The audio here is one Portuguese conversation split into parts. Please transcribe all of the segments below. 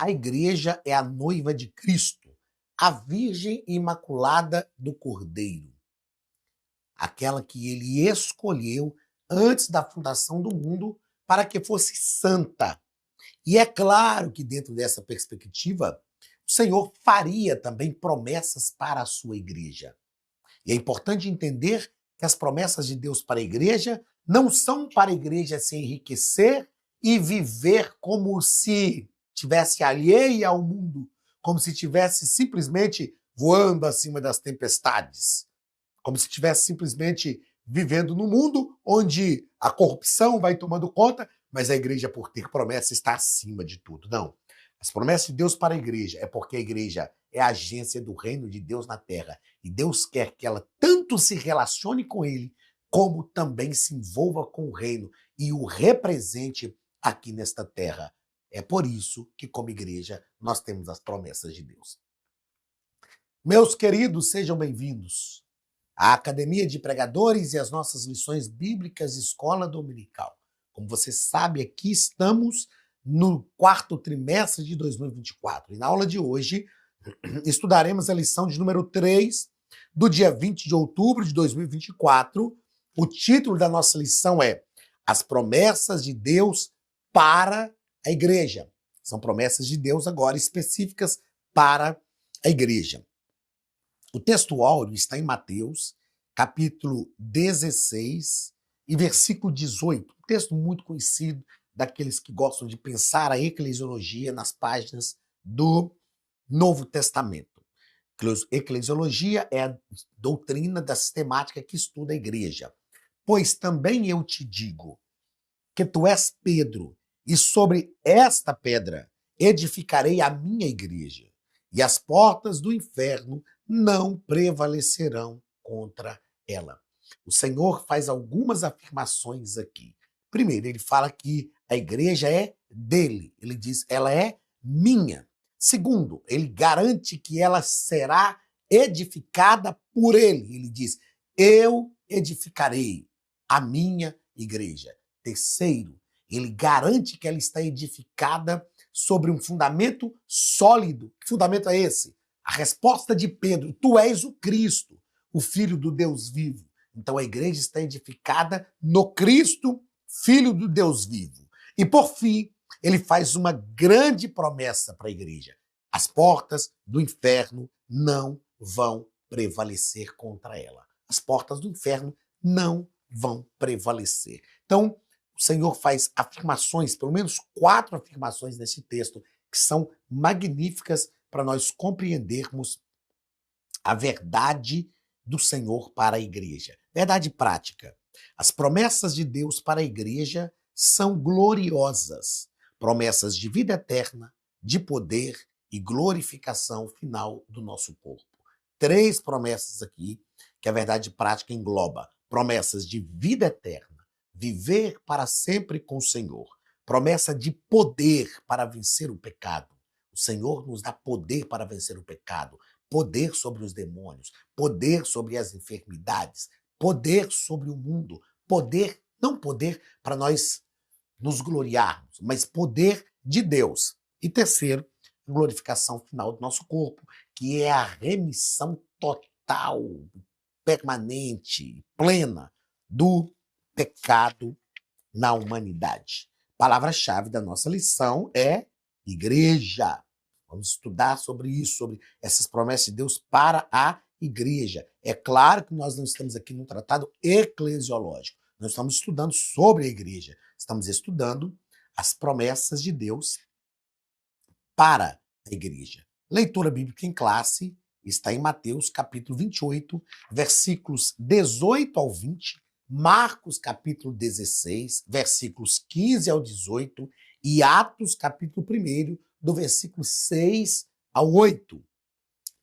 A igreja é a noiva de Cristo, a Virgem Imaculada do Cordeiro, aquela que ele escolheu antes da fundação do mundo para que fosse santa. E é claro que dentro dessa perspectiva, o Senhor faria também promessas para a sua igreja. E é importante entender que as promessas de Deus para a igreja não são para a igreja se enriquecer e viver como se tivesse alheia ao mundo, como se tivesse simplesmente voando acima das tempestades, como se estivesse simplesmente vivendo num mundo onde a corrupção vai tomando conta, mas a igreja, por ter promessa, está acima de tudo. Não. As promessas de Deus para a igreja é porque a igreja é a agência do reino de Deus na terra. E Deus quer que ela tanto se relacione com ele, como também se envolva com o reino e o represente aqui nesta terra. É por isso que, como igreja, nós temos as promessas de Deus. Meus queridos, sejam bem-vindos à Academia de Pregadores e às nossas lições bíblicas Escola Dominical. Como você sabe, aqui estamos no quarto trimestre de 2024. E na aula de hoje, estudaremos a lição de número 3, do dia 20 de outubro de 2024. O título da nossa lição é As Promessas de Deus para a Igreja. São promessas de Deus agora específicas para a igreja. O texto áureo está em Mateus, capítulo 16 e versículo 18. Um texto muito conhecido daqueles que gostam de pensar a eclesiologia nas páginas do Novo Testamento. Eclesiologia é a doutrina da sistemática que estuda a igreja. Pois também eu te digo que tu és Pedro, e sobre esta pedra edificarei a minha igreja, e as portas do inferno não prevalecerão contra ela. O Senhor faz algumas afirmações aqui. Primeiro, ele fala que a igreja é dele. Ele diz, ela é minha. Segundo, ele garante que ela será edificada por ele. Ele diz, eu edificarei a minha igreja. Terceiro, ele garante que ela está edificada sobre um fundamento sólido. Que fundamento é esse? A resposta de Pedro, tu és o Cristo, o Filho do Deus vivo. Então a igreja está edificada no Cristo, Filho do Deus vivo. E por fim, ele faz uma grande promessa para a igreja. As portas do inferno não vão prevalecer contra ela. As portas do inferno não vão prevalecer. Então, o Senhor faz afirmações, pelo menos 4 afirmações nesse texto, que são magníficas para nós compreendermos a verdade do Senhor para a igreja. Verdade prática. As promessas de Deus para a igreja são gloriosas. Promessas de vida eterna, de poder e glorificação final do nosso corpo. 3 promessas aqui que a verdade prática engloba. Promessas de vida eterna, viver para sempre com o Senhor. Promessa de poder para vencer o pecado. O Senhor nos dá poder para vencer o pecado, poder sobre os demônios, poder sobre as enfermidades, poder sobre o mundo, poder, não poder para nós nos gloriarmos, mas poder de Deus. E terceiro, a glorificação final do nosso corpo, que é a remissão total, permanente, plena do pecado na humanidade. Palavra-chave da nossa lição é igreja. Vamos estudar sobre isso, sobre essas promessas de Deus para a igreja. É claro que nós não estamos aqui num tratado eclesiológico. Nós estamos estudando sobre a igreja. Estamos estudando as promessas de Deus para a igreja. Leitura bíblica em classe está em Mateus, capítulo 28, versículos 18 ao 20, Marcos, capítulo 16, versículos 15 ao 18 e Atos, capítulo 1, do versículo 6 ao 8.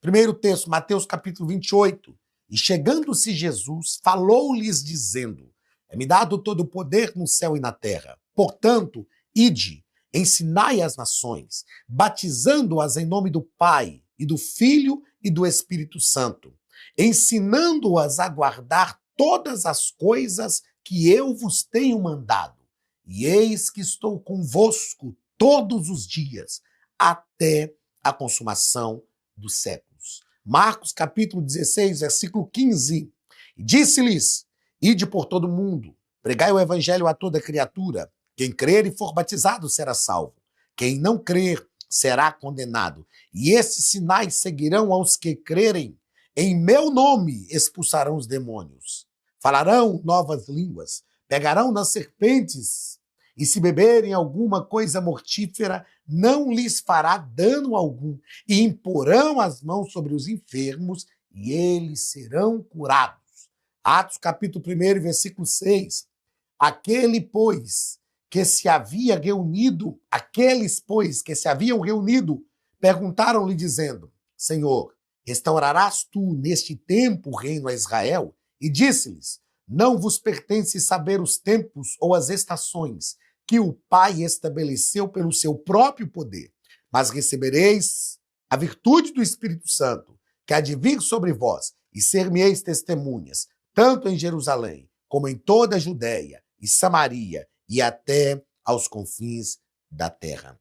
Primeiro texto, Mateus, capítulo 28. E chegando-se Jesus, falou-lhes dizendo, é-me dado todo o poder no céu e na terra. Portanto, ide, ensinai as nações, batizando-as em nome do Pai, e do Filho e do Espírito Santo, ensinando-as a guardar todas as coisas que eu vos tenho mandado. E eis que estou convosco todos os dias, até a consumação dos séculos. Marcos capítulo 16, versículo 15. Disse-lhes: ide por todo o mundo, pregai o evangelho a toda criatura. Quem crer e for batizado será salvo. Quem não crer será condenado. E esses sinais seguirão aos que crerem. Em meu nome expulsarão os demônios. Falarão novas línguas. Pegarão nas serpentes. E se beberem alguma coisa mortífera, não lhes fará dano algum. E imporão as mãos sobre os enfermos e eles serão curados. Atos capítulo 1, versículo 6. Aqueles, pois, que se haviam reunido, perguntaram-lhe dizendo: Senhor, restaurarás tu neste tempo o reino a Israel? E disse-lhes: não vos pertence saber os tempos ou as estações que o Pai estabeleceu pelo seu próprio poder, mas recebereis a virtude do Espírito Santo, que há de vir sobre vós, e ser-me-eis testemunhas, tanto em Jerusalém, como em toda a Judéia e Samaria, e até aos confins da terra.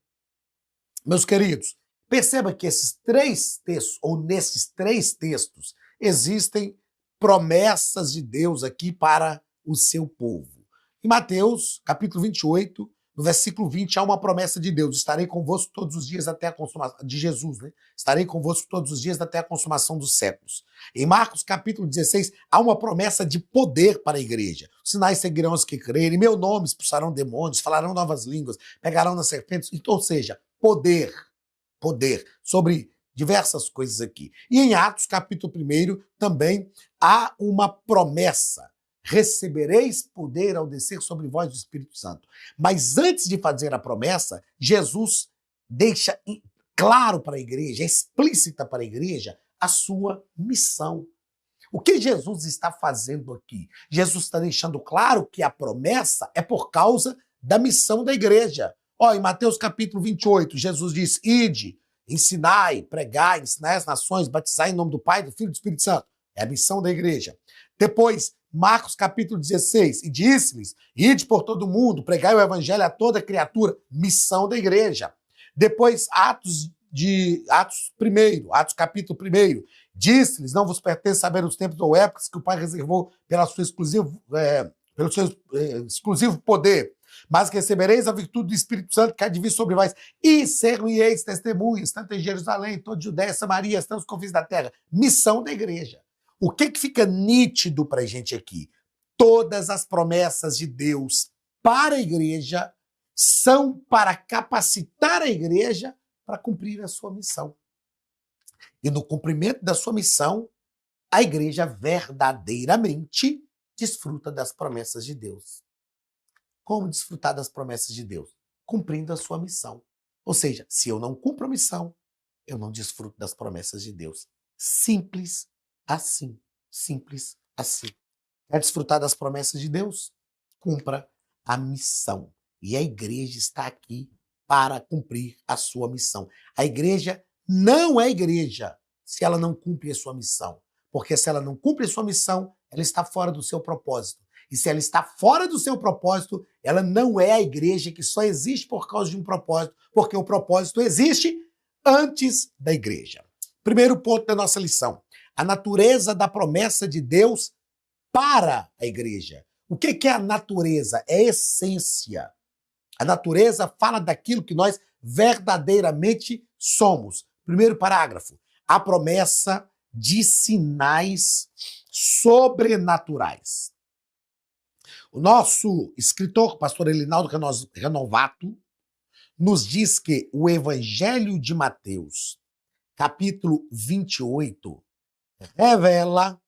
Meus queridos, perceba que esses três textos, ou nesses três textos, existem promessas de Deus aqui para o seu povo. Em Mateus, capítulo 28, no versículo 20, há uma promessa de Deus: estarei convosco todos os dias até a consumação, de Jesus, né? Estarei convosco todos os dias até a consumação dos séculos. Em Marcos, capítulo 16, há uma promessa de poder para a igreja. Os sinais seguirão os que crerem, em meu nome expulsarão demônios, falarão novas línguas, pegarão nas serpentes, ou seja, poder sobre diversas coisas aqui. E em Atos, capítulo 1, também há uma promessa: recebereis poder ao descer sobre vós o Espírito Santo. Mas antes de fazer a promessa, Jesus deixa claro para a igreja, explícita para a igreja, a sua missão. O que Jesus está fazendo aqui? Jesus está deixando claro que a promessa é por causa da missão da igreja. Em Mateus capítulo 28, Jesus diz: ide, ensinai, pregai, ensinai as nações, batizai em nome do Pai, do Filho e do Espírito Santo. É a missão da igreja. Depois, Marcos capítulo 16, e disse-lhes: ide por todo mundo, pregai o evangelho a toda criatura. Missão da igreja. Depois, Atos capítulo 1, disse-lhes: não vos pertence saber os tempos ou épocas que o Pai reservou pelo seu exclusivo poder, mas recebereis a virtude do Espírito Santo que há de vir sobre vós, e ser-me-eis testemunhas, tanto em Jerusalém, toda Judéia, Samaria, até os confins da terra. Missão da igreja. O que fica nítido para a gente aqui? Todas as promessas de Deus para a igreja são para capacitar a igreja para cumprir a sua missão. E no cumprimento da sua missão, a igreja verdadeiramente desfruta das promessas de Deus. Como desfrutar das promessas de Deus? Cumprindo a sua missão. Ou seja, se eu não cumpro a missão, eu não desfruto das promessas de Deus. Simples assim. Simples assim. Quer desfrutar das promessas de Deus? Cumpra a missão. E a igreja está aqui para cumprir a sua missão. A igreja não é igreja se ela não cumpre a sua missão. Porque se ela não cumpre a sua missão, ela está fora do seu propósito. E se ela está fora do seu propósito, ela não é a igreja que só existe por causa de um propósito, porque o propósito existe antes da igreja. Primeiro ponto da nossa lição: a natureza da promessa de Deus para a igreja. O que é a natureza? É a essência. A natureza fala daquilo que nós verdadeiramente somos. Primeiro parágrafo: a promessa de sinais sobrenaturais. O nosso escritor, pastor Elinaldo Renovato, nos diz que o Evangelho de Mateus, capítulo 28, revela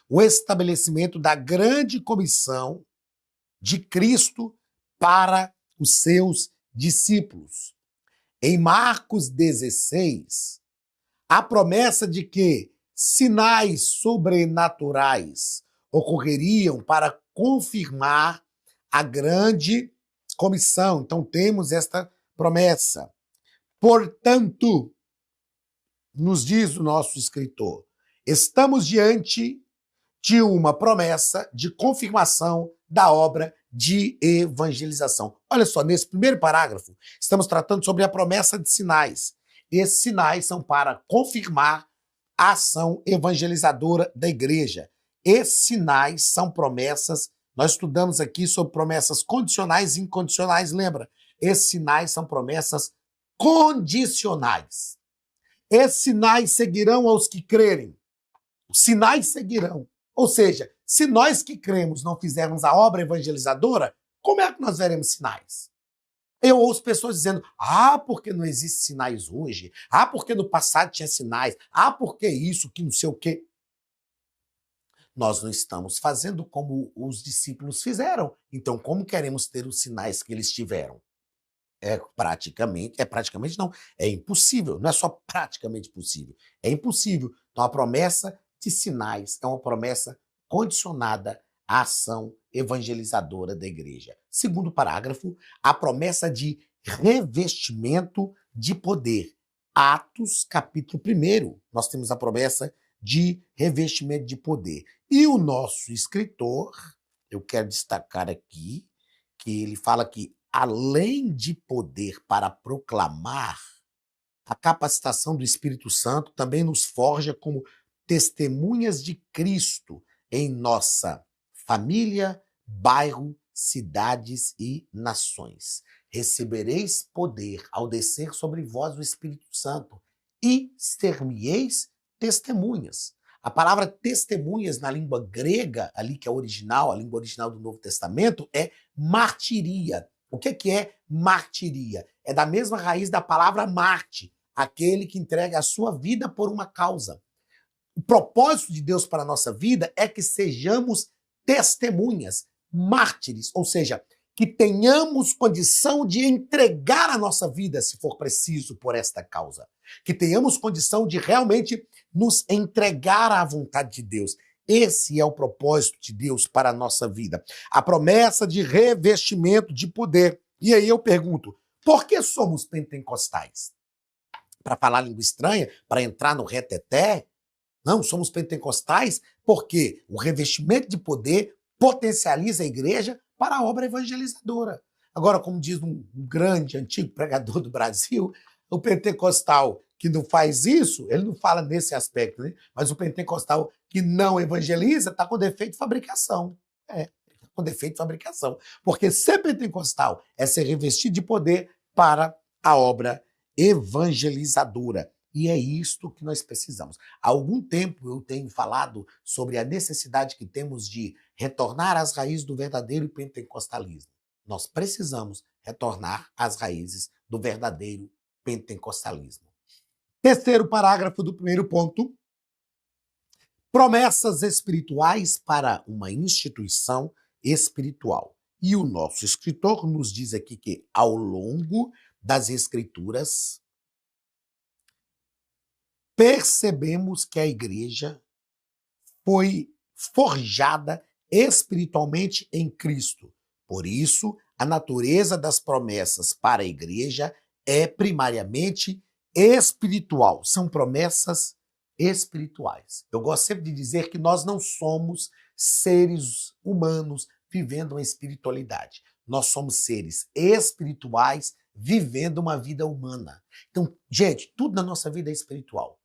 o estabelecimento da grande comissão de Cristo para os seus discípulos. Em Marcos 16, a promessa de que sinais sobrenaturais ocorreriam para confirmar a grande comissão. Então temos esta promessa. Portanto, nos diz o nosso escritor, estamos diante de uma promessa de confirmação da obra de evangelização. Olha só, nesse primeiro parágrafo, estamos tratando sobre a promessa de sinais. Esses sinais são para confirmar a ação evangelizadora da igreja. Esses sinais são promessas, nós estudamos aqui sobre promessas condicionais e incondicionais, lembra? Esses sinais são promessas condicionais. Esses sinais seguirão aos que crerem. Os sinais seguirão. Ou seja, se nós que cremos não fizermos a obra evangelizadora, como é que nós veremos sinais? Eu ouço pessoas dizendo, porque não existem sinais hoje, porque no passado tinha sinais, porque isso, que não sei o quê. Nós não estamos fazendo como os discípulos fizeram. Então, como queremos ter os sinais que eles tiveram? É praticamente não, é impossível, não é só praticamente possível, é impossível. Então a promessa de sinais é uma promessa condicionada à ação evangelizadora da igreja. Segundo parágrafo, a promessa de revestimento de poder. Atos, capítulo 1, nós temos a promessa de revestimento de poder. E o nosso escritor, eu quero destacar aqui, que ele fala que além de poder para proclamar, a capacitação do Espírito Santo também nos forja como testemunhas de Cristo em nossa família, bairro, cidades e nações. Recebereis poder ao descer sobre vós o Espírito Santo e ser-me-eis testemunhas. A palavra testemunhas na língua grega, ali que é original, a língua original do Novo Testamento, é martiria. O que é martiria? É da mesma raiz da palavra Marte, aquele que entrega a sua vida por uma causa. O propósito de Deus para a nossa vida é que sejamos testemunhas, mártires, ou seja, que tenhamos condição de entregar a nossa vida, se for preciso, por esta causa. Que tenhamos condição de realmente nos entregar à vontade de Deus. Esse é o propósito de Deus para a nossa vida. A promessa de revestimento de poder. E aí eu pergunto, por que somos pentecostais? Para falar língua estranha? Para entrar no reteté? Não, somos pentecostais porque o revestimento de poder potencializa a igreja para a obra evangelizadora. Agora, como diz um grande, antigo pregador do Brasil, o pentecostal que não faz isso, ele não fala nesse aspecto, né? Mas o pentecostal que não evangeliza está com defeito de fabricação. Está com defeito de fabricação. Porque ser pentecostal é ser revestido de poder para a obra evangelizadora. E é isto que nós precisamos. Há algum tempo eu tenho falado sobre a necessidade que temos de retornar às raízes do verdadeiro pentecostalismo. Nós precisamos retornar às raízes do verdadeiro pentecostalismo. Terceiro parágrafo do primeiro ponto. Promessas espirituais para uma instituição espiritual. E o nosso escritor nos diz aqui que, ao longo das Escrituras, percebemos que a igreja foi forjada espiritualmente em Cristo. Por isso, a natureza das promessas para a igreja é primariamente espiritual. São promessas espirituais. Eu gosto sempre de dizer que nós não somos seres humanos vivendo uma espiritualidade. Nós somos seres espirituais vivendo uma vida humana. Então, gente, tudo na nossa vida é espiritual.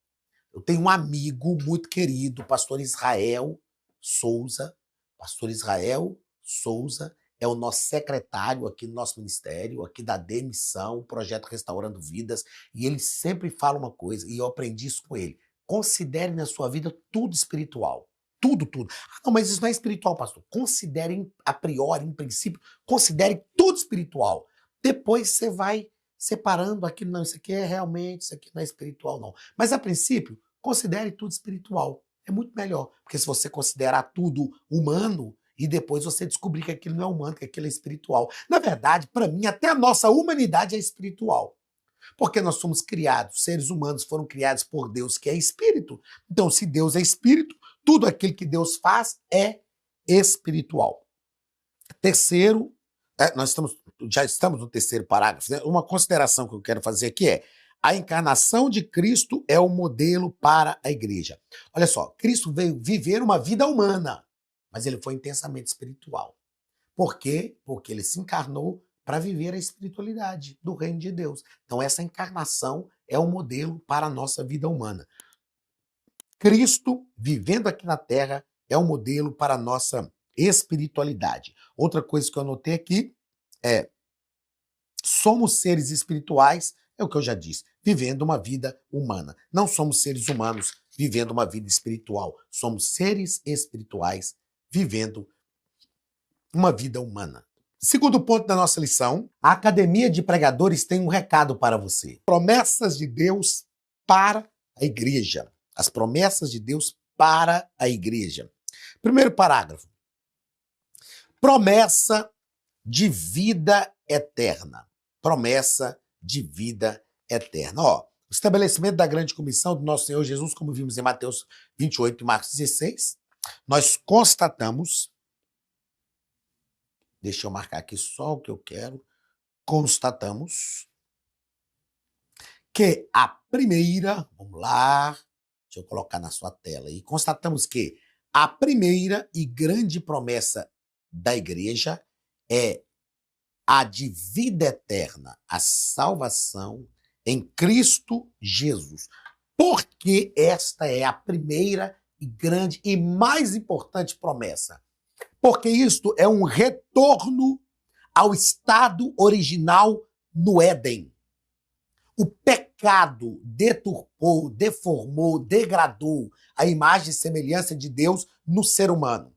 Eu tenho um amigo muito querido, pastor Israel Souza. Pastor Israel Souza é o nosso secretário aqui no nosso ministério, aqui da Demissão, o projeto Restaurando Vidas, e ele sempre fala uma coisa, e eu aprendi isso com ele. Considere na sua vida tudo espiritual. Tudo, tudo. Não, mas isso não é espiritual, pastor. Considere a priori, em princípio, considere tudo espiritual. Depois você vai separando aquilo, não, isso aqui é realmente, isso aqui não é espiritual, não. Mas, a princípio, considere tudo espiritual. É muito melhor, porque se você considerar tudo humano e depois você descobrir que aquilo não é humano, que aquilo é espiritual. Na verdade, para mim, até a nossa humanidade é espiritual. Porque nós somos criados, seres humanos foram criados por Deus, que é espírito. Então, se Deus é espírito, tudo aquilo que Deus faz é espiritual. Terceiro, já estamos no terceiro parágrafo, né? Uma consideração que eu quero fazer aqui é A encarnação de Cristo é o modelo para a igreja. Olha só, Cristo veio viver uma vida humana, mas ele foi intensamente espiritual. Por quê? Porque ele se encarnou para viver a espiritualidade do reino de Deus. Então, essa encarnação é o modelo para a nossa vida humana. Cristo, vivendo aqui na Terra, é o modelo para a nossa espiritualidade. Outra coisa que eu anotei aqui é: somos seres espirituais, é o que eu já disse, vivendo uma vida humana. Não somos seres humanos vivendo uma vida espiritual. Somos seres espirituais vivendo uma vida humana. Segundo ponto da nossa lição, a Academia de Pregadores tem um recado para você. Promessas de Deus para a igreja. As promessas de Deus para a igreja. Primeiro parágrafo. Promessa de vida eterna. Promessa de vida eterna. Ó, o estabelecimento da grande comissão do nosso Senhor Jesus, como vimos em Mateus 28 e Marcos 16, nós constatamos, deixa eu marcar aqui só o que eu quero, constatamos que a primeira, vamos lá, deixa eu colocar na sua tela aí, constatamos que a primeira e grande promessa da igreja é a de vida eterna, a salvação em Cristo Jesus. Porque esta é a primeira e grande e mais importante promessa. Porque isto é um retorno ao estado original no Éden. O pecado deturpou, deformou, degradou a imagem e semelhança de Deus no ser humano.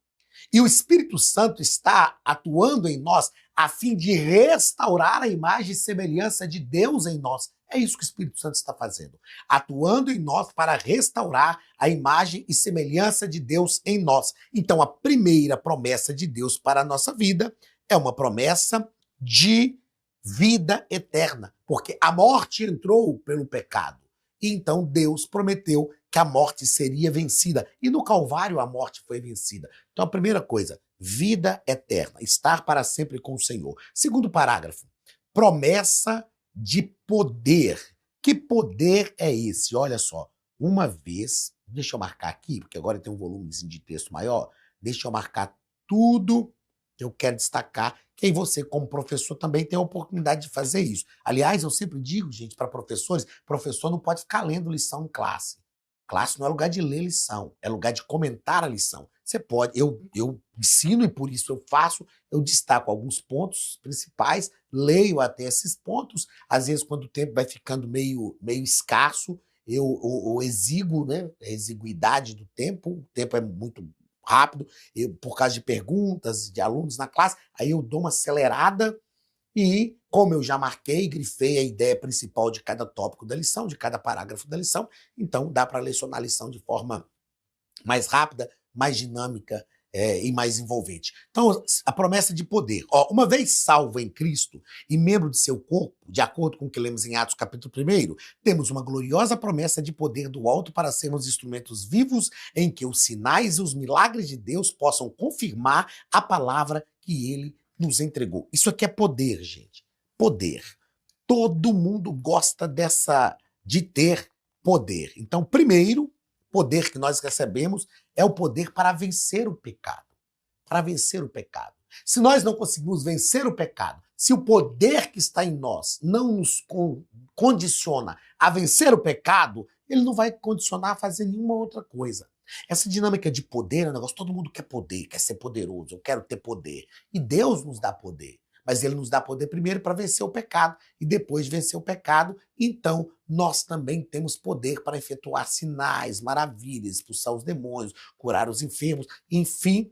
E o Espírito Santo está atuando em nós a fim de restaurar a imagem e semelhança de Deus em nós. É isso que o Espírito Santo está fazendo. Atuando em nós para restaurar a imagem e semelhança de Deus em nós. Então, a primeira promessa de Deus para a nossa vida é uma promessa de vida eterna. Porque a morte entrou pelo pecado. E então Deus prometeu que a morte seria vencida. E no Calvário a morte foi vencida. Então a primeira coisa, vida eterna, estar para sempre com o Senhor. Segundo parágrafo, promessa de poder. Que poder é esse? Olha só, uma vez, deixa eu marcar aqui, porque agora tem um volume de texto maior, deixa eu marcar tudo que eu quero destacar, que aí você, como professor, também tem a oportunidade de fazer isso. Aliás, eu sempre digo, gente, para professores, professor não pode ficar lendo lição em classe. Classe não é lugar de ler lição, é lugar de comentar a lição. Você pode, eu ensino e por isso eu faço, eu destaco alguns pontos principais, leio até esses pontos, às vezes quando o tempo vai ficando meio escasso, eu exigo, né, a exiguidade do tempo, o tempo é muito rápido, por causa de perguntas de alunos na classe, aí eu dou uma acelerada e, como eu já marquei, grifei a ideia principal de cada tópico da lição, de cada parágrafo da lição, então dá para lecionar a lição de forma mais rápida, mais dinâmica e mais envolvente. Então, a promessa de poder. Ó, uma vez salvo em Cristo e membro de seu corpo, de acordo com o que lemos em Atos capítulo 1, temos uma gloriosa promessa de poder do alto para sermos instrumentos vivos em que os sinais e os milagres de Deus possam confirmar a palavra que ele nos entregou. Isso aqui é poder, gente. Poder. Todo mundo gosta de ter poder. Então, primeiro, poder que nós recebemos é o poder para vencer o pecado. Para vencer o pecado. Se nós não conseguimos vencer o pecado, se o poder que está em nós não nos condiciona a vencer o pecado, ele não vai condicionar a fazer nenhuma outra coisa. Essa dinâmica de poder é um negócio, todo mundo quer poder, quer ser poderoso, eu quero ter poder. E Deus nos dá poder. Mas ele nos dá poder primeiro para vencer o pecado. E depois de vencer o pecado, então nós também temos poder para efetuar sinais, maravilhas, expulsar os demônios, curar os enfermos, enfim,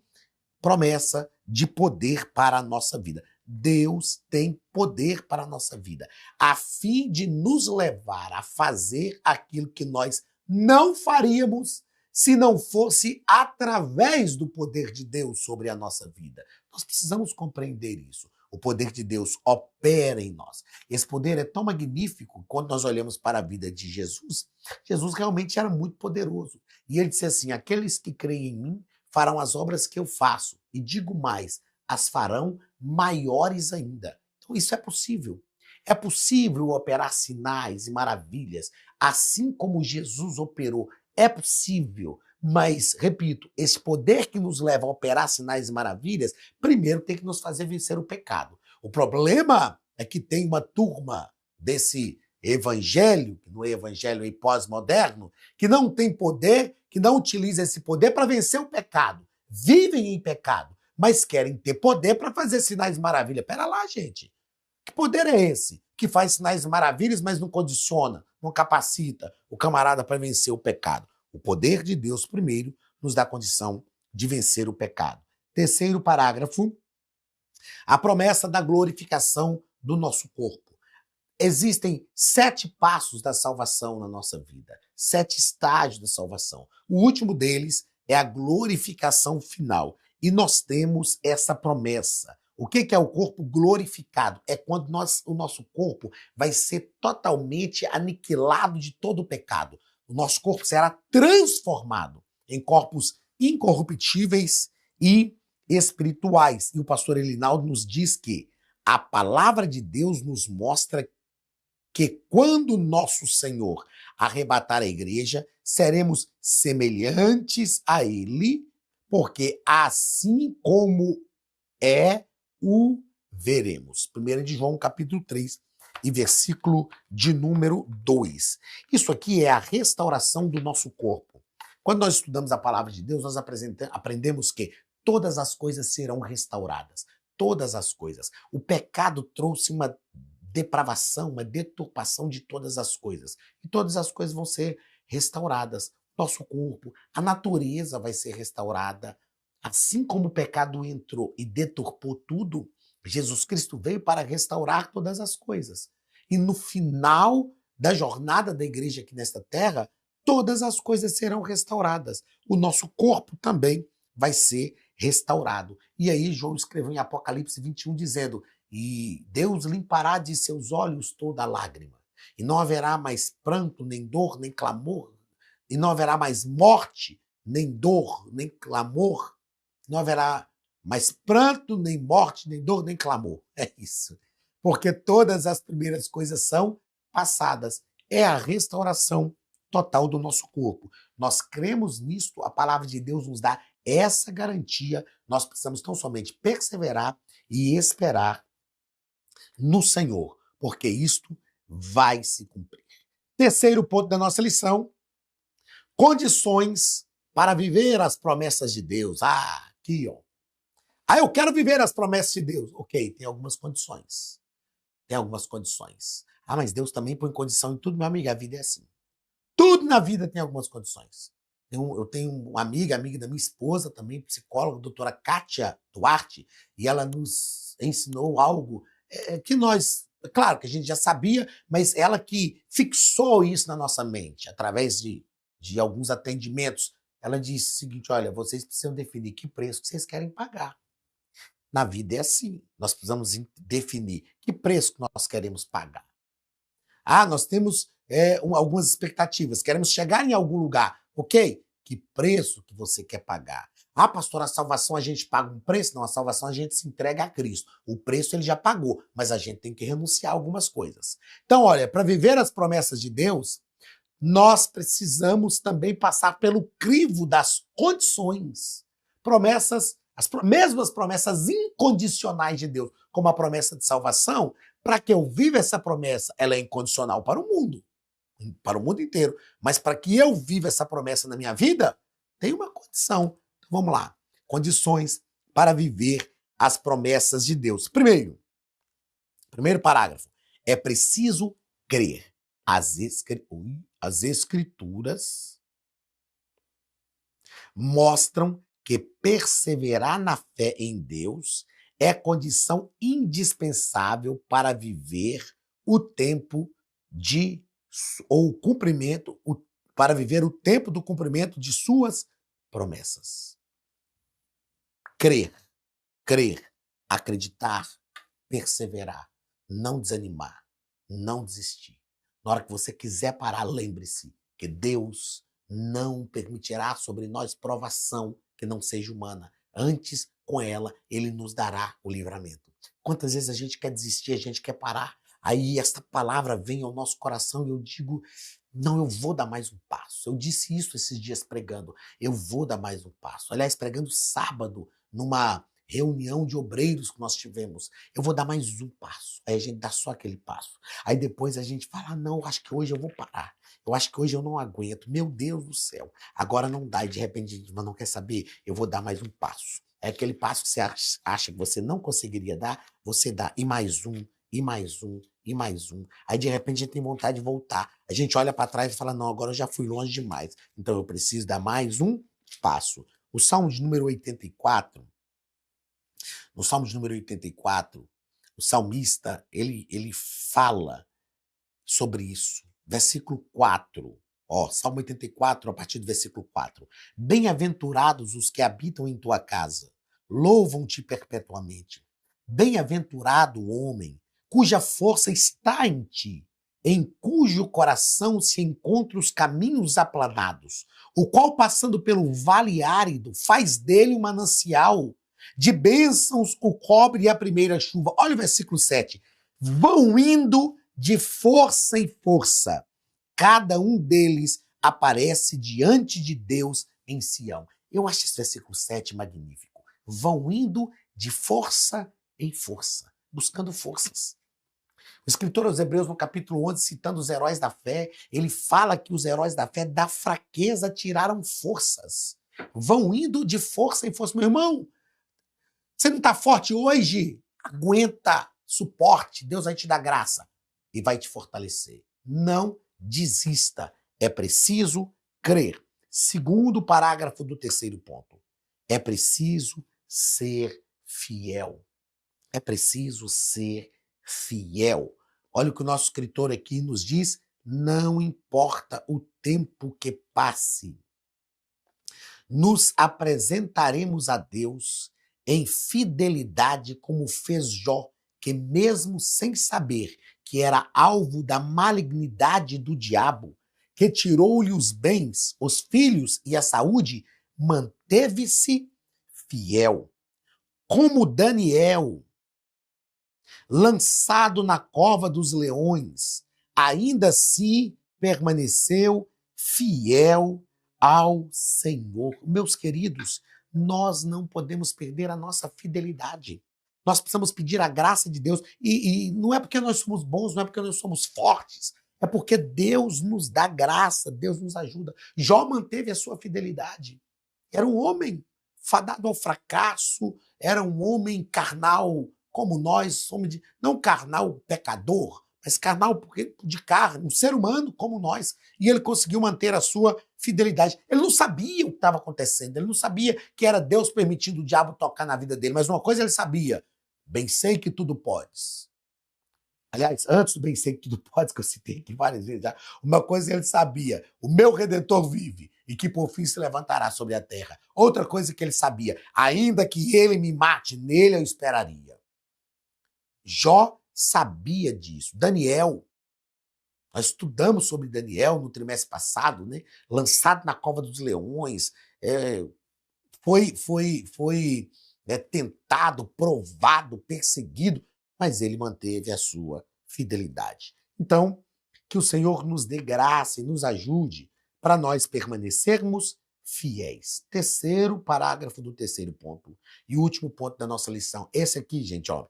promessa de poder para a nossa vida. Deus tem poder para a nossa vida, a fim de nos levar a fazer aquilo que nós não faríamos se não fosse através do poder de Deus sobre a nossa vida. Nós precisamos compreender isso. O poder de Deus opera em nós. Esse poder é tão magnífico, quando nós olhamos para a vida de Jesus, Jesus realmente era muito poderoso. E ele disse assim, aqueles que creem em mim farão as obras que eu faço. E digo mais, as farão maiores ainda. Então isso é possível. É possível operar sinais e maravilhas, assim como Jesus operou. É possível, mas, repito, esse poder que nos leva a operar sinais e maravilhas, primeiro tem que nos fazer vencer o pecado. O problema é que tem uma turma desse evangelho, que não é evangelho aí pós-moderno, que não tem poder, que não utiliza esse poder para vencer o pecado. Vivem em pecado, mas querem ter poder para fazer sinais e maravilhas. Pera lá, gente. Que poder é esse? Que faz sinais e maravilhas, mas não condiciona, não capacita o camarada para vencer o pecado. O poder de Deus, primeiro, nos dá condição de vencer o pecado. Terceiro parágrafo, a promessa da glorificação do nosso corpo. Existem 7 passos da salvação na nossa vida, 7 estágios da salvação. O último deles é a glorificação final. E nós temos essa promessa. O que é o corpo glorificado? É quando o nosso corpo vai ser totalmente aniquilado de todo o pecado. O nosso corpo será transformado em corpos incorruptíveis e espirituais. E o pastor Elinaldo nos diz que a palavra de Deus nos mostra que quando nosso Senhor arrebatar a igreja, seremos semelhantes a ele, porque assim como é, o veremos. 1 de João, capítulo 3, e versículo de número 2. Isso aqui é a restauração do nosso corpo. Quando nós estudamos a palavra de Deus, nós aprendemos que todas as coisas serão restauradas. Todas as coisas. O pecado trouxe uma depravação, uma deturpação de todas as coisas. E todas as coisas vão ser restauradas. Nosso corpo, a natureza vai ser restaurada. Assim como o pecado entrou e deturpou tudo, Jesus Cristo veio para restaurar todas as coisas. E no final da jornada da igreja aqui nesta terra, todas as coisas serão restauradas. O nosso corpo também vai ser restaurado. E aí João escreveu em Apocalipse 21 dizendo: e Deus limpará de seus olhos toda lágrima, e não haverá mais pranto, nem dor, nem clamor, e não haverá mais morte, nem dor, nem clamor, não haverá mais pranto, nem morte, nem dor, nem clamor. É isso. Porque todas as primeiras coisas são passadas. É a restauração total do nosso corpo. Nós cremos nisto, a palavra de Deus nos dá essa garantia. Nós precisamos tão somente perseverar e esperar no Senhor, porque isto vai se cumprir. Terceiro ponto da nossa lição: condições para viver as promessas de Deus. Aqui, ó. Eu quero viver as promessas de Deus. Ok, tem algumas condições. Tem algumas condições. Mas Deus também põe condição em tudo, meu amigo, a vida é assim. Tudo na vida tem algumas condições. Eu tenho uma amiga da minha esposa também, psicóloga, doutora Kátia Duarte, e ela nos ensinou algo que nós, claro que a gente já sabia, mas ela que fixou isso na nossa mente, através de alguns atendimentos. Ela disse o seguinte: olha, vocês precisam definir que preço que vocês querem pagar. Na vida é assim, nós precisamos definir que preço que nós queremos pagar. Nós temos algumas expectativas, queremos chegar em algum lugar, ok? Que preço que você quer pagar? Pastor, a salvação a gente paga um preço? Não, a salvação a gente se entrega a Cristo. O preço ele já pagou, mas a gente tem que renunciar a algumas coisas. Então, olha, para viver as promessas de Deus, nós precisamos também passar pelo crivo das condições. As mesmas promessas incondicionais de Deus, como a promessa de salvação. Para que eu viva essa promessa, ela é incondicional para o mundo inteiro. Mas para que eu viva essa promessa na minha vida, tem uma condição. Então, vamos lá. Condições para viver as promessas de Deus. Primeiro parágrafo. É preciso crer. As Escrituras mostram que perseverar na fé em Deus é condição indispensável para viver o tempo para viver o tempo do cumprimento de suas promessas. Crer, acreditar, perseverar, não desanimar, não desistir. Na hora que você quiser parar, lembre-se que Deus não permitirá sobre nós provação que não seja humana. Antes, com ela, ele nos dará o livramento. Quantas vezes a gente quer desistir, a gente quer parar? Aí esta palavra vem ao nosso coração e eu digo, não, eu vou dar mais um passo. Eu disse isso esses dias pregando, eu vou dar mais um passo. Aliás, pregando sábado, numa reunião de obreiros que nós tivemos, eu vou dar mais um passo. Aí a gente dá só aquele passo. Aí depois a gente fala, não, acho que hoje eu vou parar. Eu acho que hoje eu não aguento. Meu Deus do céu. Agora não dá. E de repente a gente não quer saber, eu vou dar mais um passo. É aquele passo que você acha que você não conseguiria dar, você dá. E mais um, e mais um, e mais um. Aí de repente a gente tem vontade de voltar. A gente olha para trás e fala, não, agora eu já fui longe demais. Então eu preciso dar mais um passo. O Salmo de número 84, no Salmo de número 84, o salmista, ele fala sobre isso. Versículo 4. Ó, Salmo 84, a partir do versículo 4. Bem-aventurados os que habitam em tua casa, louvam-te perpetuamente. Bem-aventurado o homem cuja força está em ti, em cujo coração se encontram os caminhos aplanados, o qual, passando pelo vale árido, faz dele um manancial, de bênçãos o cobre a primeira chuva. Olha o versículo 7. Vão indo de força em força. Cada um deles aparece diante de Deus em Sião. Eu acho esse versículo 7 magnífico. Vão indo de força em força, buscando forças. O escritor aos Hebreus, no capítulo 11, citando os heróis da fé, ele fala que os heróis da fé, da fraqueza, tiraram forças. Vão indo de força em força. Meu irmão, você não está forte hoje? Aguenta, suporte, Deus vai te dar graça e vai te fortalecer. Não desista. É preciso crer. Segundo parágrafo do terceiro ponto. É preciso ser fiel. É preciso ser fiel. Olha o que o nosso escritor aqui nos diz. Não importa o tempo que passe. Nos apresentaremos a Deus em fidelidade como fez Jó, que mesmo sem saber que era alvo da malignidade do diabo, que tirou-lhe os bens, os filhos e a saúde, manteve-se fiel. Como Daniel, lançado na cova dos leões, ainda assim permaneceu fiel ao Senhor. Meus queridos, nós não podemos perder a nossa fidelidade. Nós precisamos pedir a graça de Deus. E não é porque nós somos bons, não é porque nós somos fortes. É porque Deus nos dá graça, Deus nos ajuda. Jó manteve a sua fidelidade. Era um homem fadado ao fracasso, era um homem carnal, como nós somos, não carnal pecador, mas carnal de carne, um ser humano como nós. E ele conseguiu manter a sua fidelidade. Ele não sabia o que estava acontecendo, ele não sabia que era Deus permitindo o diabo tocar na vida dele, mas uma coisa ele sabia, bem sei que tudo podes. Aliás, antes do bem sei que tudo podes, que eu citei aqui várias vezes já, uma coisa ele sabia, o meu Redentor vive e que por fim se levantará sobre a terra. Outra coisa que ele sabia, ainda que ele me mate, nele eu esperaria. Jó sabia disso. Daniel, nós estudamos sobre Daniel no trimestre passado, né? Lançado na cova dos leões, foi tentado, provado, perseguido, mas ele manteve a sua fidelidade. Então, que o Senhor nos dê graça e nos ajude para nós permanecermos fiéis. Terceiro parágrafo do terceiro ponto. E último ponto da nossa lição. Esse aqui, gente, ó.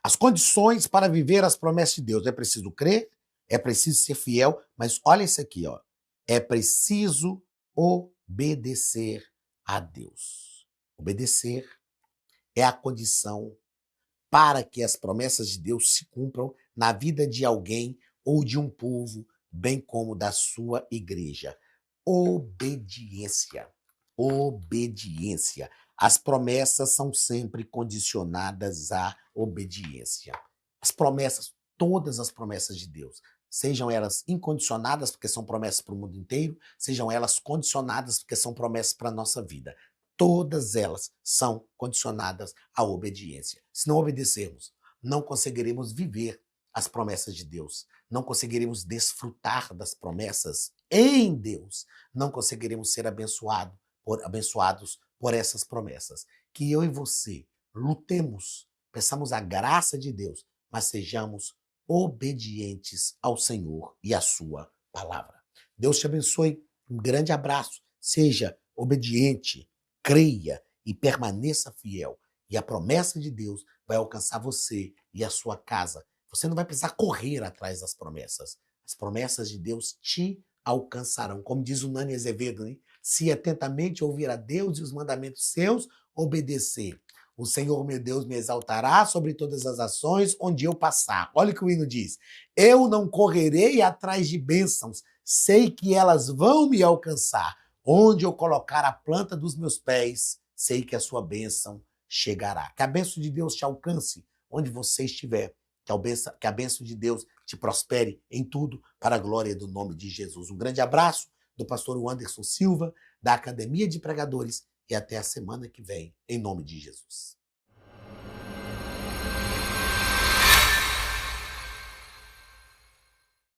As condições para viver as promessas de Deus. É preciso crer, é preciso ser fiel, mas olha isso aqui, ó. É preciso obedecer a Deus. Obedecer é a condição para que as promessas de Deus se cumpram na vida de alguém ou de um povo, bem como da sua igreja. Obediência. Obediência. As promessas são sempre condicionadas à obediência. As promessas, todas as promessas de Deus, sejam elas incondicionadas, porque são promessas para o mundo inteiro, sejam elas condicionadas, porque são promessas para a nossa vida. Todas elas são condicionadas à obediência. Se não obedecermos, não conseguiremos viver as promessas de Deus, não conseguiremos desfrutar das promessas em Deus, não conseguiremos ser abençoados por essas promessas. Que eu e você lutemos, peçamos a graça de Deus, mas sejamos obedientes ao Senhor e à sua palavra. Deus te abençoe. Um grande abraço. Seja obediente, creia e permaneça fiel. E a promessa de Deus vai alcançar você e a sua casa. Você não vai precisar correr atrás das promessas. As promessas de Deus te alcançarão. Como diz o Nani Azevedo, né? Se atentamente ouvir a Deus e os mandamentos seus, obedecer. O Senhor, meu Deus, me exaltará sobre todas as ações onde eu passar. Olha o que o hino diz. Eu não correrei atrás de bênçãos, sei que elas vão me alcançar. Onde eu colocar a planta dos meus pés, sei que a sua bênção chegará. Que a bênção de Deus te alcance onde você estiver. Que a bênção de Deus te prospere em tudo para a glória do nome de Jesus. Um grande abraço do pastor Anderson Silva, da Academia de Pregadores, e até a semana que vem, em nome de Jesus.